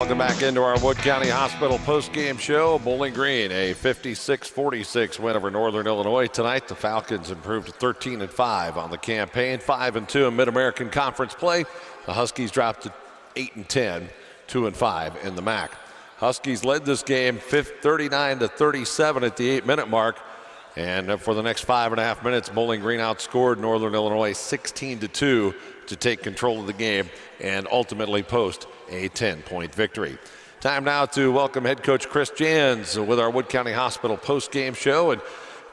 Welcome back into our Wood County Hospital postgame show. Bowling Green, a 56-46 win over Northern Illinois tonight. The Falcons improved to 13-5 on the campaign, 5-2 in Mid-American Conference play. The Huskies dropped to 8-10, 2-5 in the MAC. Huskies led this game 39-37 at the 8-minute mark. And for the next 5.5 minutes, Bowling Green outscored Northern Illinois 16-2 to take control of the game and ultimately post a 10-point victory. Time now to welcome head coach Chris Jans with our Wood County Hospital post-game show. And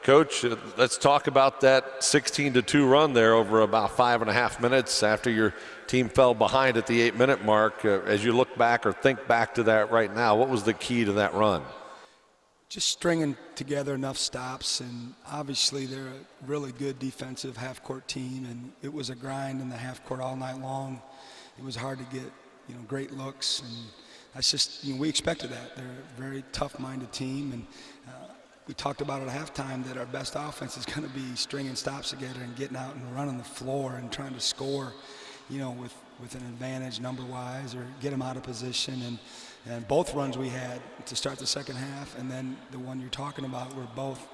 Coach, let's talk about that 16-2 run there over about 5.5 minutes after your team fell behind at the 8-minute mark. As you look back or think back to that right now, what was the key to that run? Just stringing together enough stops, and obviously they're a really good defensive half-court team, and it was a grind in the half-court all night long. It was hard to get, great looks, and that's just, we expected that. They're a very tough-minded team, and we talked about at halftime that our best offense is going to be stringing stops together and getting out and running the floor and trying to score, with an advantage number-wise or get them out of position. And both runs we had to start the second half, and then the one you're talking about were both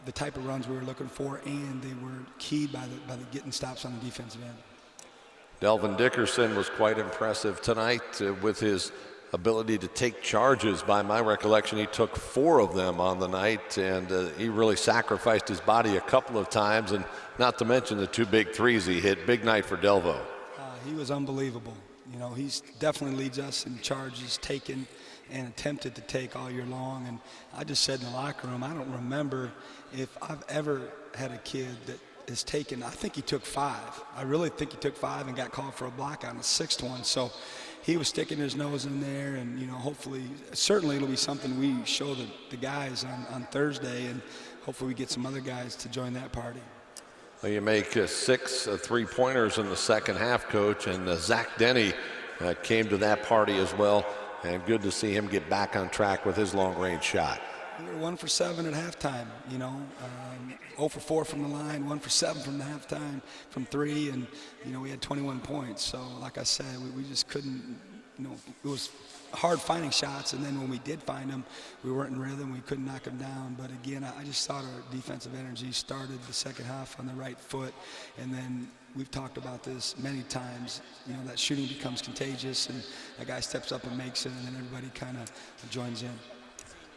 the type of runs we were looking for, and they were keyed by the getting stops on the defensive end. Delvin Dickerson was quite impressive tonight with his ability to take charges. By my recollection, he took 4 of them on the night, and he really sacrificed his body a couple of times, and not to mention the 2 big threes he hit. Big night for Delvo. He was unbelievable. He's definitely leads us in charges taken and attempted to take all year long. And I just said in the locker room, I don't remember if I've ever had a kid that has taken, I think he took 5. I really think he took 5 and got called for a block on the 6th one. So he was sticking his nose in there, and, hopefully, certainly it'll be something we show the guys on Thursday, and hopefully we get some other guys to join that party. Well, you make 6 3-pointers in the second half, Coach, and Zach Denny came to that party as well, and good to see him get back on track with his long-range shot. We were 1 for 7 at halftime, 0 for 4 from the line, 1 for 7 from the halftime from 3, and, we had 21 points. So, like I said, we just couldn't, it was hard finding shots, and then when we did find them, we weren't in rhythm. We couldn't knock them down. But again, I just thought our defensive energy started the second half on the right foot, and then we've talked about this many times. That shooting becomes contagious, and a guy steps up and makes it, and then everybody kind of joins in.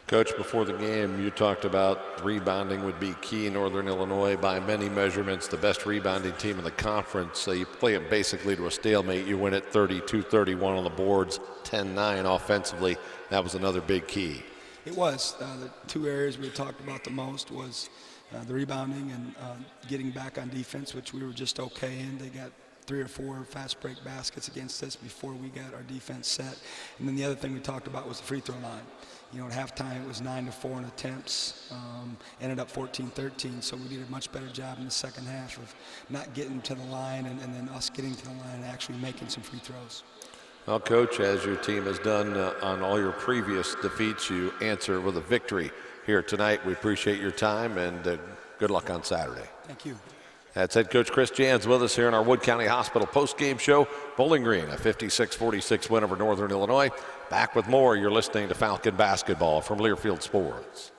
Coach, before the game, you talked about rebounding would be key. Northern Illinois, by many measurements, the best rebounding team in the conference. You play it basically to a stalemate. You win it 32-31 on the boards, 10-9 offensively. That was another big key. It was. The 2 areas we talked about the most was the rebounding and getting back on defense, which we were just okay in. They got 3 or 4 fast break baskets against us before we got our defense set. And then the other thing we talked about was the free throw line. At halftime it was 9-4 in attempts, ended up 14-13, so we did a much better job in the second half of not getting to the line and then us getting to the line and actually making some free throws. Well, Coach, as your team has done on all your previous defeats, you answer with a victory here tonight. We appreciate your time, and good luck on Saturday. Thank you. That's head coach Chris Jans with us here in our Wood County Hospital post-game show. Bowling Green, a 56-46 win over Northern Illinois. Back with more. You're listening to Falcon Basketball from Learfield Sports.